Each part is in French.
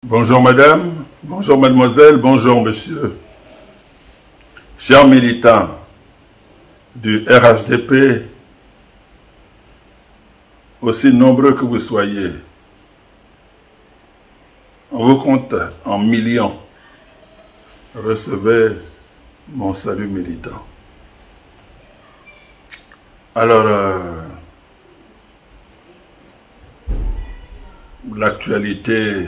Bonjour madame, bonjour mademoiselle, bonjour monsieur. Chers militants du RHDP, aussi nombreux que vous soyez, on vous compte en millions. Recevez mon salut militant. Alors, l'actualité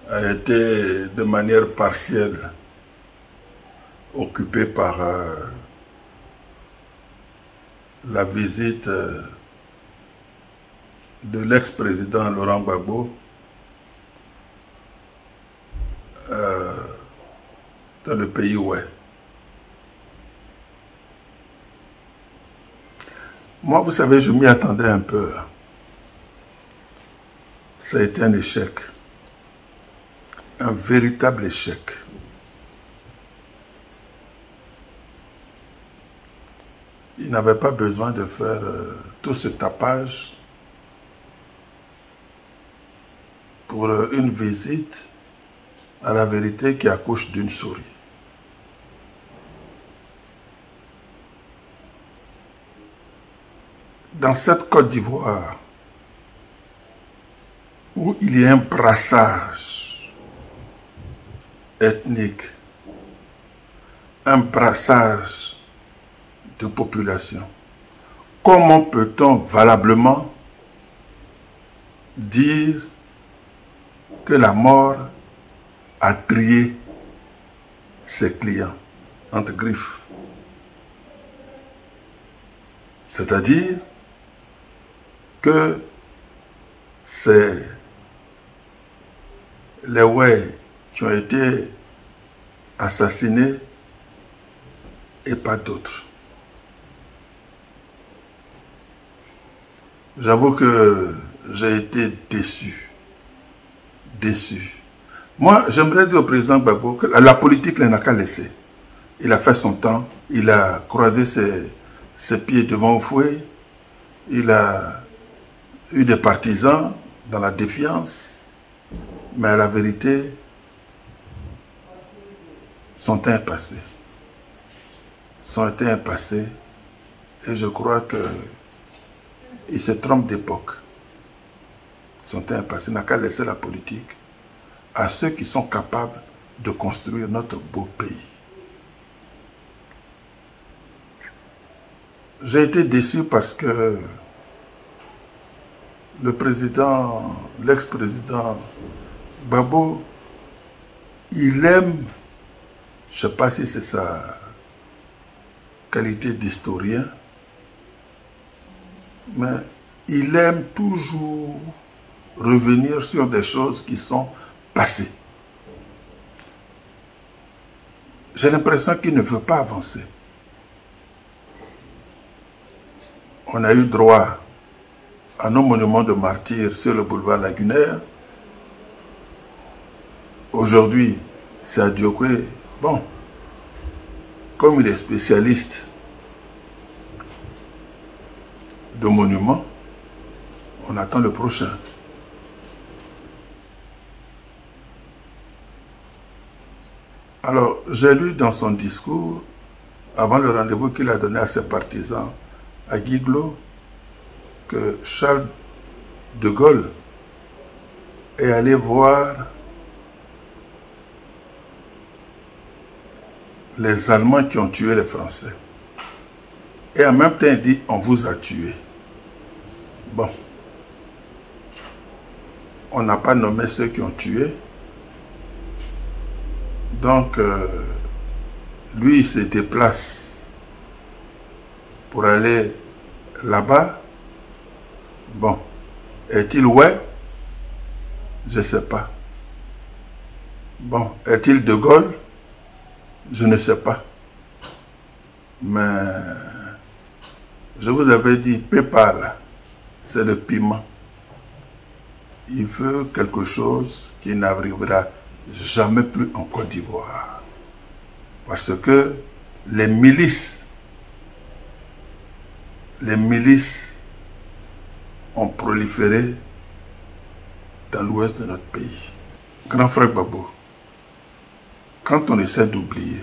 a été de manière partielle occupée par la visite de l'ex-président Laurent Gbagbo dans le pays ouest. Moi, vous savez, je m'y attendais un peu. Ça a été un échec. Un véritable échec. Il n'avait pas besoin de faire tout ce tapage pour une visite à la vérité qui accouche d'une souris. Dans cette Côte d'Ivoire, où il y a un brassage ethnique, un brassage de population, comment peut-on valablement dire que la mort a trié ses clients entre griffes? C'est-à-dire que c'est les Ouais qui ont été assassinés et pas d'autres. J'avoue que j'ai été déçu. Déçu. Moi, j'aimerais dire au président Gbagbo que la politique n'a qu'à laisser. Il a fait son temps, il a croisé ses pieds devant le fouet, il a eu des partisans dans la défiance, mais la vérité, son temps est passé. Son temps est passé et je crois qu'il se trompe d'époque. Son temps est passé, il n'a qu'à laisser la politique à ceux qui sont capables de construire notre beau pays. J'ai été déçu parce que le président, l'ex-président Gbagbo, il aime, je ne sais pas si c'est sa qualité d'historien, mais il aime toujours revenir sur des choses qui sont passées. J'ai l'impression qu'il ne veut pas avancer. On a eu droit à nos monuments de martyrs sur le boulevard Lagunaire. Aujourd'hui, c'est à Diokwe. Bon, comme il est spécialiste de monuments, on attend le prochain. Alors, j'ai lu dans son discours, avant le rendez-vous qu'il a donné à ses partisans à Guiglo, que Charles de Gaulle est allé voir les Allemands qui ont tué les Français. Et en même temps, il dit, on vous a tué. Bon. On n'a pas nommé ceux qui ont tué. Donc, lui, il se déplace pour aller là-bas. Bon. Est-il ouais? Je ne sais pas. Bon. Est-il de Gaulle? Je ne sais pas. Mais je vous avais dit, Pépal, c'est le piment. Il veut quelque chose qui n'arrivera jamais plus en Côte d'Ivoire. Parce que les milices ont proliféré dans l'ouest de notre pays. Grand frère Gbagbo, quand on essaie d'oublier,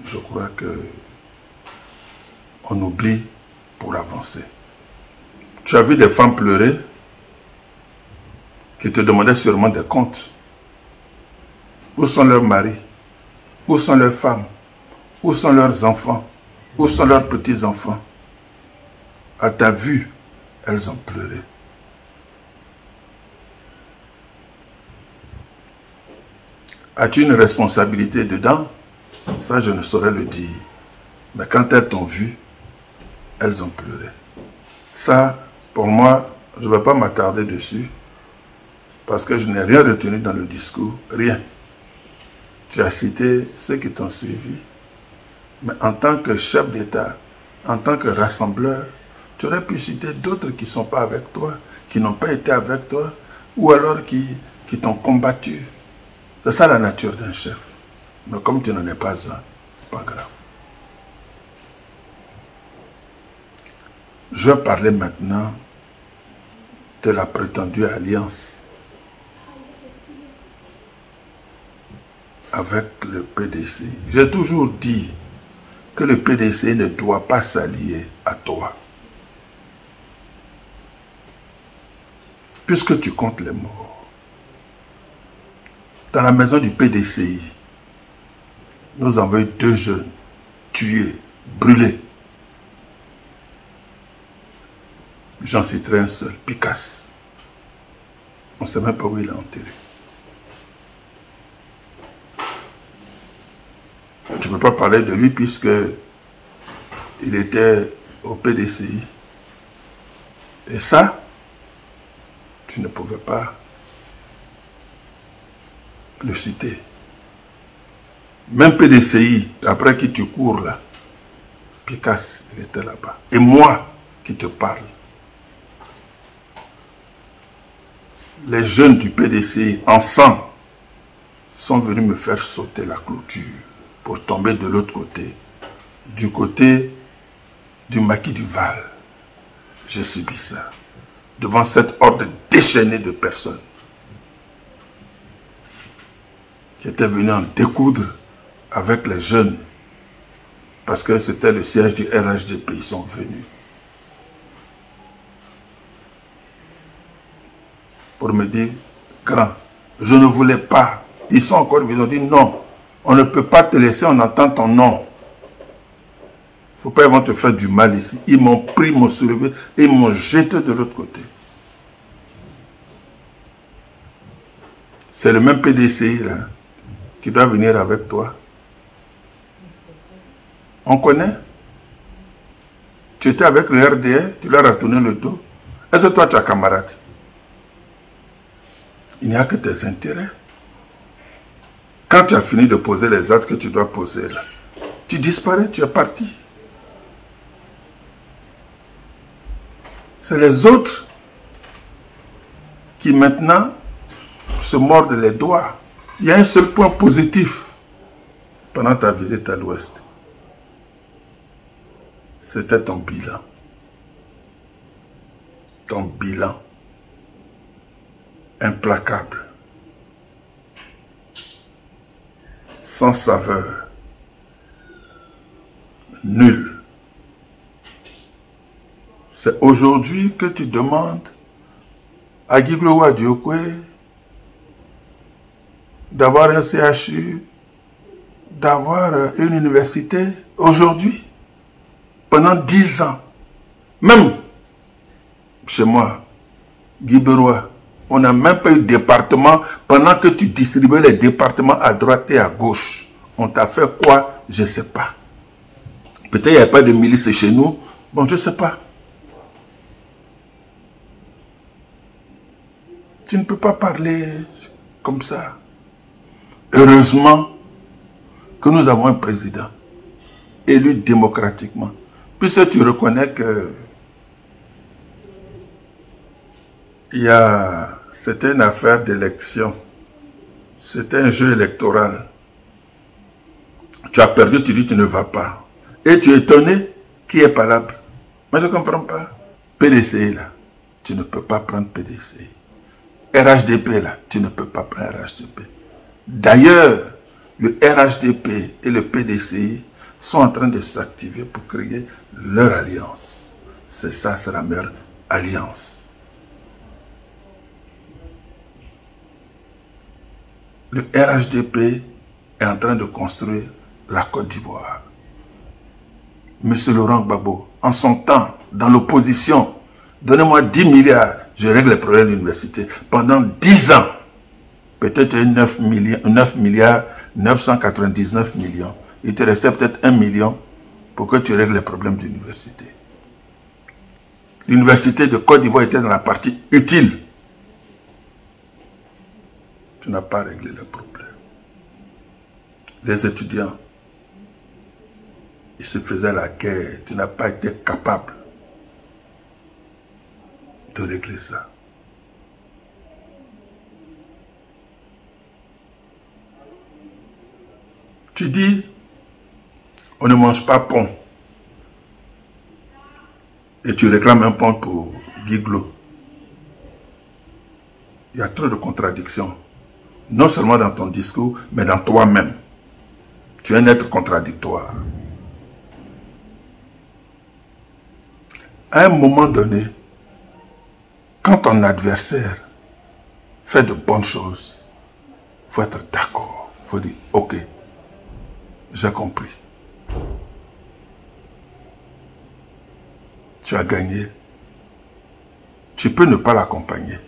je crois que on oublie pour avancer. Tu as vu des femmes pleurer qui te demandaient sûrement des comptes. Où sont leurs maris? Où sont leurs femmes? Où sont leurs enfants? Où sont leurs petits-enfants? À ta vue, elles ont pleuré. As-tu une responsabilité dedans? Ça, je ne saurais le dire. Mais quand elles t'ont vu, elles ont pleuré. Ça, pour moi, je ne vais pas m'attarder dessus parce que je n'ai rien retenu dans le discours, rien. Tu as cité ceux qui t'ont suivi, mais en tant que chef d'État, en tant que rassembleur, tu aurais pu citer d'autres qui ne sont pas avec toi, qui n'ont pas été avec toi, ou alors qui t'ont combattu. C'est ça la nature d'un chef. Mais comme tu n'en es pas un, c'est pas grave. Je vais parler maintenant de la prétendue alliance avec le PDC. J'ai toujours dit que le PDC ne doit pas s'allier à toi. Puisque tu comptes les morts. Dans la maison du PDCI, nous avons eu 2 jeunes tués, brûlés. J'en citerai un seul, Picasse. On ne sait même pas où il est enterré. Tu ne peux pas parler de lui puisque il était au PDCI. Et ça, tu ne pouvais pas le citer. Même PDCI, après qui tu cours là, Picasse, il était là-bas. Et moi qui te parle, les jeunes du PDCI, ensemble, sont venus me faire sauter la clôture pour tomber de l'autre côté, du côté du maquis du Val. J'ai subi ça, devant cette horde déchaînée de personnes qui étaient venues en découdre avec les jeunes, parce que c'était le siège du RHDP, ils sont venus pour me dire, grand, je ne voulais pas. Ils sont encore, ils ont dit non, on ne peut pas te laisser, on entend ton nom. Il ne faut pas, ils vont te faire du mal ici. Ils m'ont pris, m'ont soulevé et m'ont jeté de l'autre côté. C'est le même PDCI là, qui doit venir avec toi. On connaît. Tu étais avec le RDR, tu leur as tourné le dos. Est-ce que toi tu as camarade? Il n'y a que tes intérêts. Quand tu as fini de poser les actes que tu dois poser là, tu disparais, tu es parti. C'est les autres qui maintenant se mordent les doigts. Il y a un seul point positif pendant ta visite à l'Ouest. C'était ton bilan. Ton bilan. Implacable. Sans saveur. Nul. C'est aujourd'hui que tu demandes à Guiglowa Diokwe d'avoir un CHU, d'avoir une université aujourd'hui, pendant 10 ans. Même chez moi, Guy Berois, on n'a même pas eu de département pendant que tu distribuais les départements à droite et à gauche. On t'a fait quoi? Je ne sais pas. Peut-être qu'il n'y a pas de milice chez nous. Bon, je ne sais pas. Tu ne peux pas parler comme ça. Heureusement que nous avons un président élu démocratiquement. Puisque tu reconnais que c'était une affaire d'élection. C'était un jeu électoral. Tu as perdu, tu dis tu ne vas pas. Et tu es étonné qui est palable. Moi je ne comprends pas. PDCI là, tu ne peux pas prendre PDCI. RHDP là, tu ne peux pas prendre RHDP. D'ailleurs, le RHDP et le PDCI sont en train de s'activer pour créer leur alliance. C'est ça, c'est la meilleure alliance. Le RHDP est en train de construire la Côte d'Ivoire. Monsieur Laurent Gbagbo, en son temps, dans l'opposition, donnez-moi 10 milliards, je règle les problèmes de l'université. Pendant 10 ans, peut-être 9 milliards, 999 millions. Il te restait peut-être 1 million pour que tu règles les problèmes de l'université. L'université de Côte d'Ivoire était dans la partie utile. Tu n'as pas réglé le problème. Les étudiants, ils se faisaient la guerre. Tu n'as pas été capable de régler ça. Tu dis, on ne mange pas pont. Et tu réclames un pont pour Guiglo. Il y a trop de contradictions. Non seulement dans ton discours, mais dans toi-même. Tu es un être contradictoire. À un moment donné, quand ton adversaire fait de bonnes choses, il faut être d'accord. Il faut dire, ok, j'ai compris. Tu as gagné. Tu peux ne pas l'accompagner.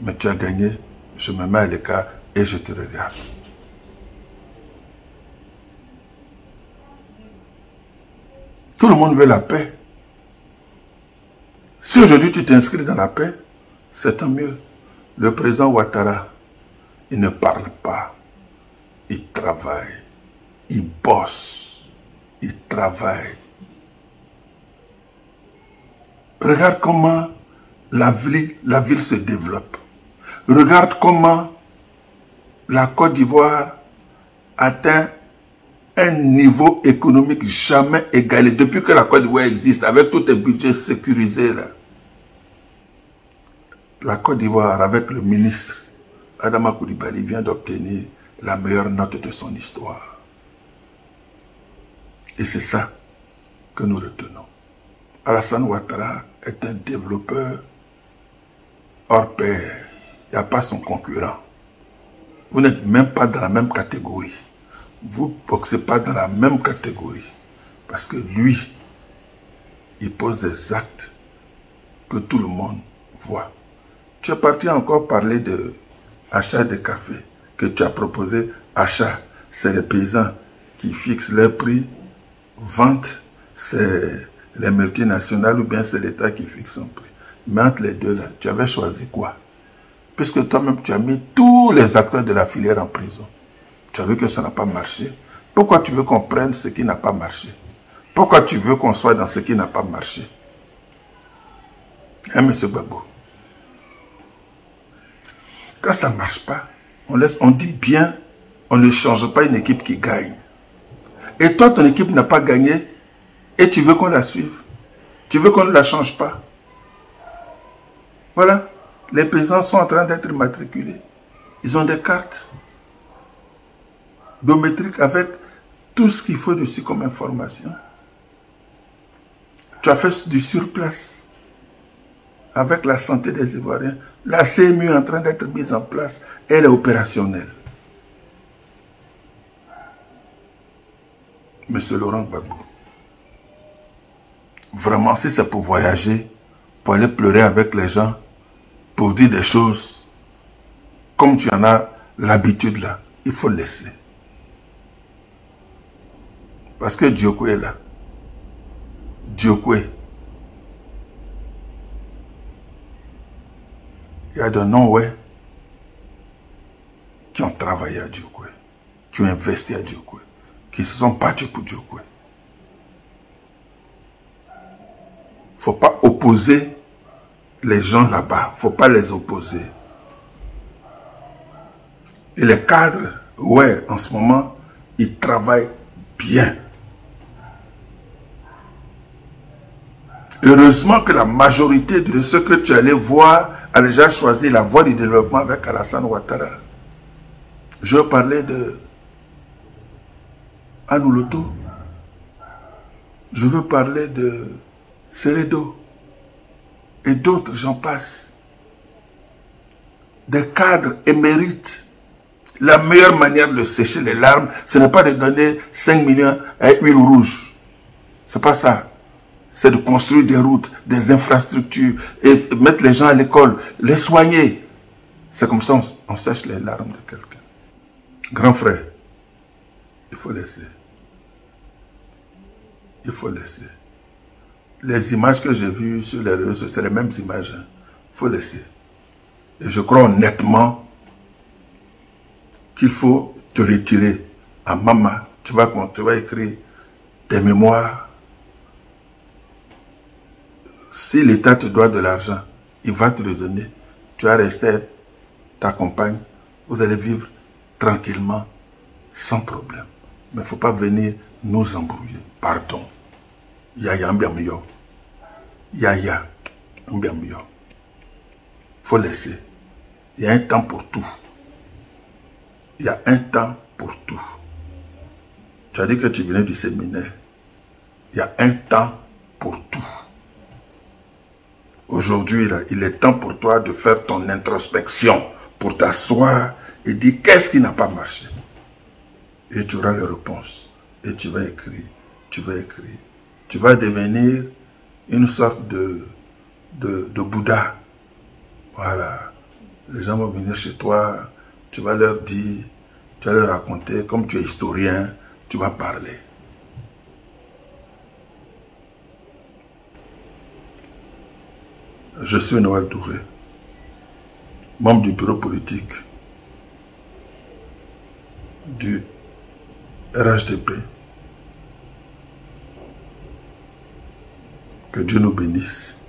Mais tu as gagné, je me mets à l'écart et je te regarde. Tout le monde veut la paix. Si aujourd'hui tu t'inscris dans la paix, c'est tant mieux. Le président Ouattara, il ne parle pas. Il travaille. Il bosse. Il travaille. Regarde comment la ville se développe. Regarde comment la Côte d'Ivoire atteint un niveau économique jamais égalé. Depuis que la Côte d'Ivoire existe, avec tous les budgets sécurisés, là, la Côte d'Ivoire, avec le ministre Adama Coulibaly, vient d'obtenir la meilleure note de son histoire. Et c'est ça que nous retenons. Alassane Ouattara est un développeur hors pair. Il n'y a pas son concurrent. Vous n'êtes même pas dans la même catégorie. Vous ne boxez pas dans la même catégorie. Parce que lui, il pose des actes que tout le monde voit. Tu es parti encore parler de achat de café que tu as proposé. Achat, c'est les paysans qui fixent leur prix. Vente, c'est les multinationales ou bien c'est l'État qui fixe son prix. Mais entre les deux là, tu avais choisi quoi? Puisque toi-même tu as mis tous les acteurs de la filière en prison. Tu as vu que ça n'a pas marché. Pourquoi tu veux qu'on prenne ce qui n'a pas marché? Pourquoi tu veux qu'on soit dans ce qui n'a pas marché? Hein, monsieur Gbagbo? Quand ça ne marche pas, on dit bien, on ne change pas une équipe qui gagne. Et toi, ton équipe n'a pas gagné et tu veux qu'on la suive. Tu veux qu'on ne la change pas. Voilà. Les paysans sont en train d'être matriculés. Ils ont des cartes biométriques avec tout ce qu'il faut dessus comme information. Tu as fait du surplace avec la santé des Ivoiriens. La CMU est en train d'être mise en place. Elle est opérationnelle. Monsieur Laurent Gbagbo, vraiment, si c'est pour voyager, pour aller pleurer avec les gens, pour dire des choses, comme tu en as l'habitude là, il faut laisser. Parce que Dioko est là. Dioko, il y a des noms, ouais, qui ont travaillé à Dioko, qui ont investi à Dioko, qui se sont battus pour Dioko. Il ne faut pas opposer les gens là-bas. Il ne faut pas les opposer. Et les cadres, ouais, en ce moment, ils travaillent bien. Heureusement que la majorité de ceux que tu allais voir a déjà choisi la voie du développement avec Alassane Ouattara. Je veux parler de Anouloto. Je veux parler de Seredo. Et d'autres, j'en passe. Des cadres émérites. La meilleure manière de sécher les larmes, ce n'est pas de donner 5 millions à huile rouge. C'est pas ça. C'est de construire des routes, des infrastructures, et mettre les gens à l'école, les soigner. C'est comme ça on sèche les larmes de quelqu'un. Grand frère, il faut laisser. Il faut laisser. Les images que j'ai vues sur les réseaux, c'est les mêmes images. Il faut laisser. Et je crois honnêtement qu'il faut te retirer à Mama. Tu vas écrire des mémoires. Si l'État te doit de l'argent, il va te le donner. Tu vas rester avec ta compagne. Vous allez vivre tranquillement, sans problème. Mais il ne faut pas venir nous embrouiller. Pardon. Yaya Mbiamio. Yaya Mbiamio. Il faut laisser. Il y a un temps pour tout. Il y a un temps pour tout. Tu as dit que tu venais du séminaire. Il y a un temps pour tout. Aujourd'hui, il est temps pour toi de faire ton introspection, pour t'asseoir et dire qu'est-ce qui n'a pas marché. Et tu auras les réponses. Et tu vas écrire. Tu vas écrire. Tu vas devenir une sorte de Bouddha. Voilà. Les gens vont venir chez toi. Tu vas leur dire, tu vas leur raconter. Comme tu es historien, tu vas parler. Je suis Noël Touré, membre du bureau politique du RHDP. Que Dieu nous bénisse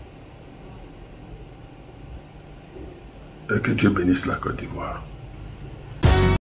et que Dieu bénisse la Côte d'Ivoire.